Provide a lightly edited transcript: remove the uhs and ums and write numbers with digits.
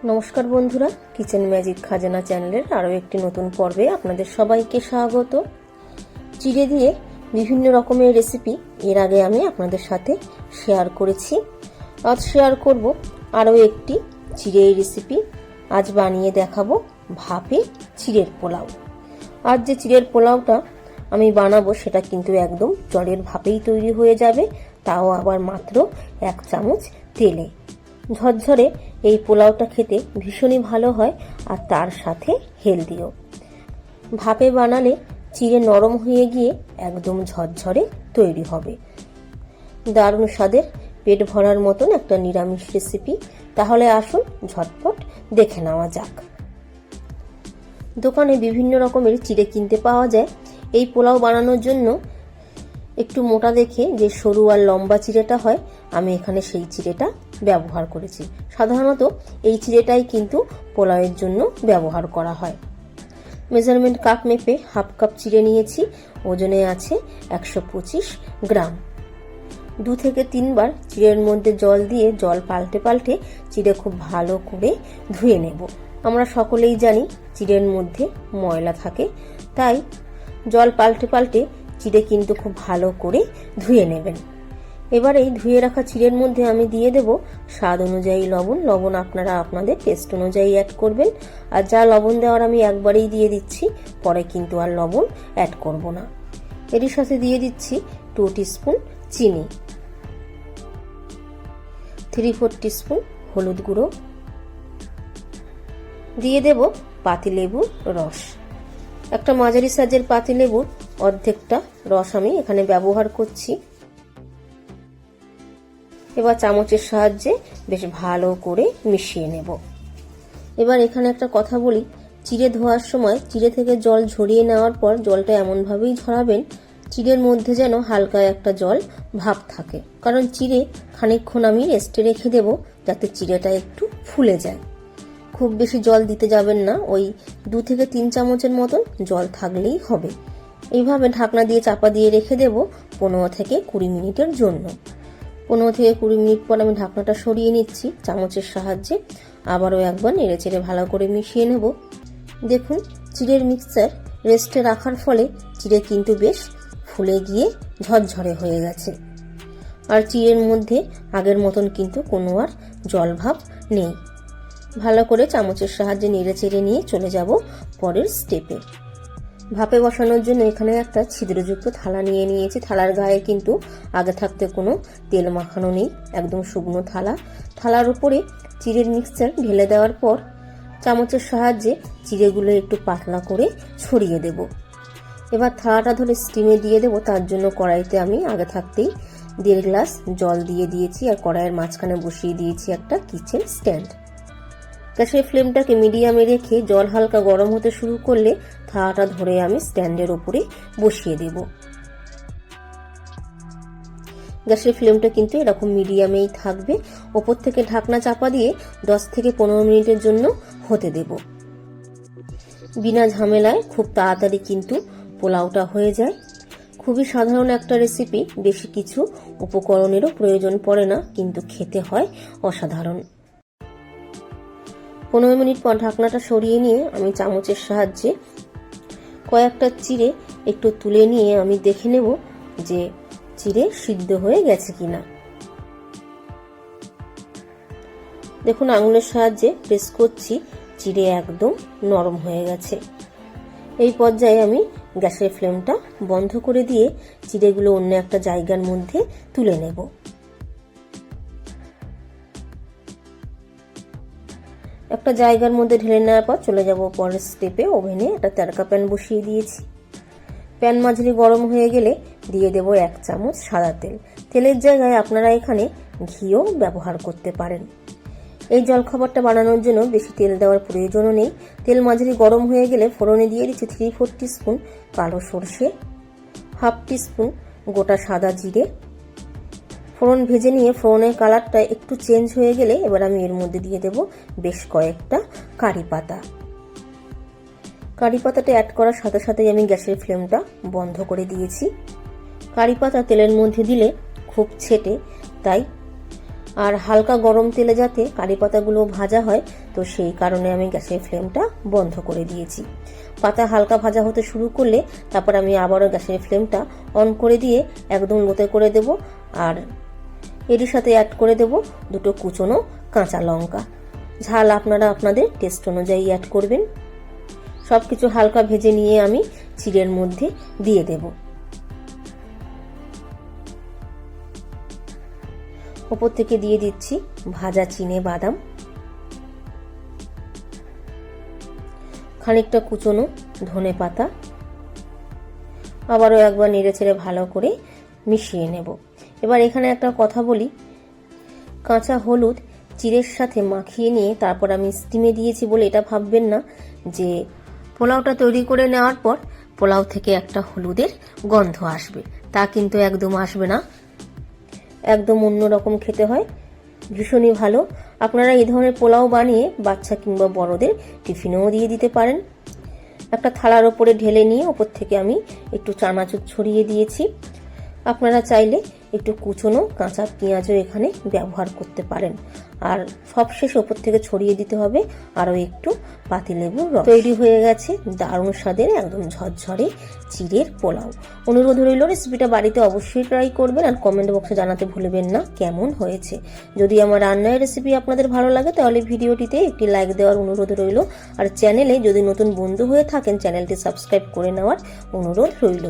নমস্কার বন্ধুরা, kitchen magic খাজানা চ্যানেলের আরও একটি নতুন পর্বে আপনাদের সবাইকে স্বাগত। চিড়ে দিয়ে বিভিন্ন রকমের রেসিপি এর আগে আমি আপনাদের সাথে শেয়ার করেছি। আজ শেয়ার করব আরও একটি চিড়ের রেসিপি। আজ বানিয়ে দেখাবো ভাপে চিড়ের পোলাও। আজ যে চিড়ের পোলাওটা আমি বানাবো সেটা কিন্তু একদম জলের ভাপেই তৈরি হয়ে যাবে, তাও আবার মাত্র 1 চামচ তেলে। ঝরঝরে এই পোলাওটা খেতে ভীষণই ভালো হয়, আর তার সাথে হেলদিও। ভাপে বানালে চিড়ে নরম হয়ে গিয়ে একদম ঝরঝরে তৈরি হবে। দারুণ স্বাদের, পেট ভরার মতন একটা নিরামিষ রেসিপি। তাহলে আসুন ঝটপট দেখে নেওয়া যাক। দোকানে বিভিন্ন রকমের চিড়ে কিনতে পাওয়া যায়। এই পোলাও বানানোর জন্য একটু মোটা দেখে যে সরু আর লম্বা চিড়েটা হয়, আমি এখানে সেই চিড়েটা ব্যবহার করেছি। সাধারণত এই চিড়েটাই কিন্তু পোলাওয়ের জন্য ব্যবহার করা হয়। মেজারমেন্ট কাপ মেপে হাফ কাপ চিড়ে নিয়েছি, ওজনে আছে 125 গ্রাম। 2 থেকে 3 বার চিড়ের মধ্যে জল দিয়ে জল পাল্টে পাল্টে চিড়ে খুব ভালো করে ধুয়ে নেব। আমরা সকলেই জানি চিড়ের মধ্যে ময়লা থাকে, তাই জল পাল্টে পাল্টে চিড়ে কিন্তু খুব ভালো করে ধুয়ে নেবেন। এবার এই ধুয়ে রাখা চিড়ের মধ্যে আমি দিয়ে দেব স্বাদ অনুযায়ী লবণ। লবণ আপনারা আপনাদের টেস্ট অনুযায়ী অ্যাড করবেন। আর যা লবণ দেওয়ার আমি একবারেই দিয়ে দিচ্ছি, পরে কিন্তু আর লবণ অ্যাড করব না। এর সাথে দিয়ে দিচ্ছি 2 টিস্পুন চিনি, 3/4 টিস্পুন হলুদ গুঁড়ো, দিয়ে দেব পাতিলেবুর রস। একটা মাঝারি সাইজের পাতিলেবুর অর্ধেকটা রস আমি এখানে ব্যবহার করছি। এবার চামচের সাহায্যে বেশ ভালো করে মিশিয়ে নেব। এবার এখানে একটা কথা বলি, চিড়ে ধোয়ার সময় চিড়ে থেকে জল ঝরিয়ে নেওয়ার পর জলটা এমনভাবেই ঝরাবেন চিড়ের মধ্যে যেন হালকা একটা জল ভাব থাকে। কারণ চিড়ে খানিকক্ষণ আমি রেস্টে রেখে দেব যাতে চিড়েটা একটু ফুলে যায়। খুব বেশি জল দিতে যাবেন না, ওই 2 থেকে 3 চামচের মতন জল থাকলেই হবে। এইভাবে ঢাকনা দিয়ে চাপা দিয়ে রেখে দেব 15 থেকে 20 মিনিটের জন্য। 15 থেকে 20 মিনিট পর আমি ঢাকনাটা সরিয়ে নিচ্ছি চামচের সাহায্যে। আবারও একবার নেড়েচেড়ে ভালো করে মিশিয়ে নেব। দেখুন, চিড়ের মিক্সচার রেস্টে রাখার ফলে চিড়ে কিন্তু বেশ ফুলে গিয়ে ঝরঝরে হয়ে গেছে। আর চিড়ের মধ্যে আগের মতন কিন্তু কোনো আর জল ভাব নেই। ভালো করে চামচের সাহায্যে নেড়েচেড়ে নিয়ে চলে যাব পরের স্টেপে। ভাপে বসানোর জন্য এখানে একটা ছিদ্রযুক্ত থালা নিয়ে নিয়েছি। থালার গায়ে কিন্তু আগে থাকতে কোনো তেল মাখানো নেই, একদম শুকনো থালা। থালার উপরে চিড়ের মিক্সচার ঢেলে দেওয়ার পর চামচের সাহায্যে চিড়েগুলো একটু পাতলা করে ছড়িয়ে দেব। এবার থালাটা ধরে স্টিমে দিয়ে দেব। তার জন্য কড়াইতে আমি আগে থাকতেই 1.5 গ্লাস জল দিয়ে দিয়েছি, আর কড়াইয়ের মাঝখানে বসিয়ে দিয়েছি একটা কিচেন স্ট্যান্ড। গ্যাসের ফ্লেমটাকে মিডিয়ামে রেখে জল হালকা গরম হতে শুরু করলে থালাটা ধরে আমি স্ট্যান্ডের উপরে বসিয়ে দেব। গ্যাসের ফ্লেমটা কিন্তু এরকম মিডিয়ামেই থাকবে। ওপর থেকে ঢাকনা চাপা দিয়ে 10 থেকে 15 মিনিটের জন্য হতে দেব। বিনা ঝামেলায় খুব তাড়াতাড়ি কিন্তু পোলাওটা হয়ে যায়। খুবই সাধারণ একটা রেসিপি, বেশি কিছু উপকরণেরও প্রয়োজন পড়ে না, কিন্তু খেতে হয় অসাধারণ। 15 মিনিট পর ঢাকনাটা সরিয়ে নিয়ে আমি চামচের সাহায্যে কয়েকটা চিড়ে একটু তুলে নিয়ে আমি দেখে নেব যে চিড়ে সিদ্ধ হয়ে গেছে কিনা। দেখুন, আঙুলের সাহায্যে প্রেস করছি, চিড়ে একদম নরম হয়ে গেছে। এই পর্যায়ে আমি গ্যাসের ফ্লেমটা বন্ধ করে দিয়ে চিড়েগুলো অন্য একটা জায়গার মধ্যে তুলে নেব। একটা জায়গার মধ্যে ঢেলে নেওয়ার পর চলে যাব পরের স্টেপে। ওভেনে একটা তেরকা প্যান বসিয়ে দিয়েছি। প্যান মাঝারি গরম হয়ে গেলে দিয়ে দেব 1 চামচ সাদা তেল। তেলের জায়গায় আপনারা এখানে ঘিও ব্যবহার করতে পারেন। এই জলখাবারটা বানানোর জন্য বেশি তেল দেওয়ার প্রয়োজনও নেই। তেল মাঝারি গরম হয়ে গেলে ফোড়নে দিয়ে দিচ্ছি 3/4 টিস্পুন কালো সরষে, 1/2 টিস্পুন গোটা সাদা জিরে। ফোড়ন ভেজে নিয়ে ফোড়নের কালারটা একটু চেঞ্জ হয়ে গেলে এবার আমি এর মধ্যে দিয়ে দেব বেশ কয়েকটা কারি পাতা। কারি পাতাটা অ্যাড করার সাথে সাথেই আমি গ্যাসের ফ্লেমটা বন্ধ করে দিয়েছি। কারি পাতা তেলের মধ্যে দিলে খুব ছেটে, তাই আর হালকা গরম তেলে যাতে কারি পাতাগুলো ভাজা হয়, তো সেই কারণে আমি গ্যাসের ফ্লেমটা বন্ধ করে দিয়েছি। পাতা হালকা ভাজা হতে শুরু করলে তারপর আমি আবারও গ্যাসের ফ্লেমটা অন করে দিয়ে একদম লোতে করে দেব। আর এরই সাথে অ্যাড করে দেব দুটো কুচনো কাঁচা লঙ্কা। ঝাল আপনারা আপনাদের টেস্ট অনুযায়ী অ্যাড করবেন। সবকিছু হালকা ভেজে নিয়ে আমি চিড়ের মধ্যে দিয়ে দেব। ওপর থেকে দিয়ে দিচ্ছি ভাজা চিনে বাদাম, খানিকটা কুচনো ধনে পাতা। আবারও একবার নেড়ে চেড়ে ভালো করে মিশিয়ে নেব। এবার এখানে একটা কথা বলি, কাঁচা হলুদ চিড়ের সাথে মাখিয়ে নিয়ে তারপর আমি স্টিমে দিয়েছি বলে এটা ভাববেন না যে পোলাওটা তৈরি করে নেওয়ার পর পোলাও থেকে একটা হলুদের গন্ধ আসবে, তা কিন্তু একদম আসবে না। একদম অন্যরকম খেতে হয়, ভীষণই ভালো। আপনারা এই ধরনের পোলাও বানিয়ে বাচ্চা কিংবা বড়দের টিফিনেও দিয়ে দিতে পারেন। একটা থালার ওপরে ঢেলে নিয়ে ওপর থেকে আমি একটু চানাচুর ছড়িয়ে দিয়েছি। আপনারা চাইলে একটু কুচনো কাঁচা পেঁয়াজও এখানে ব্যবহার করতে পারেন। আর সবশেষ ওপর থেকে ছড়িয়ে দিতে হবে আরও একটু পাতিলেবুর রস। তৈরি হয়ে গেছে দারুণ স্বাদের একদম ঝরঝরে চিড়ের পোলাও। অনুরোধ রইল রেসিপিটা বাড়িতে অবশ্যই ট্রাই করবেন আর কমেন্ট বক্সে জানাতে ভুলবেন না কেমন হয়েছে। যদি আমার রান্নার রেসিপি আপনাদের ভালো লাগে তাহলে ভিডিওটিতে একটি লাইক দেওয়ার অনুরোধ রইল। আর চ্যানেলে যদি নতুন বন্ধু হয়ে থাকেন চ্যানেলটি সাবস্ক্রাইব করে নেওয়ার অনুরোধ রইল।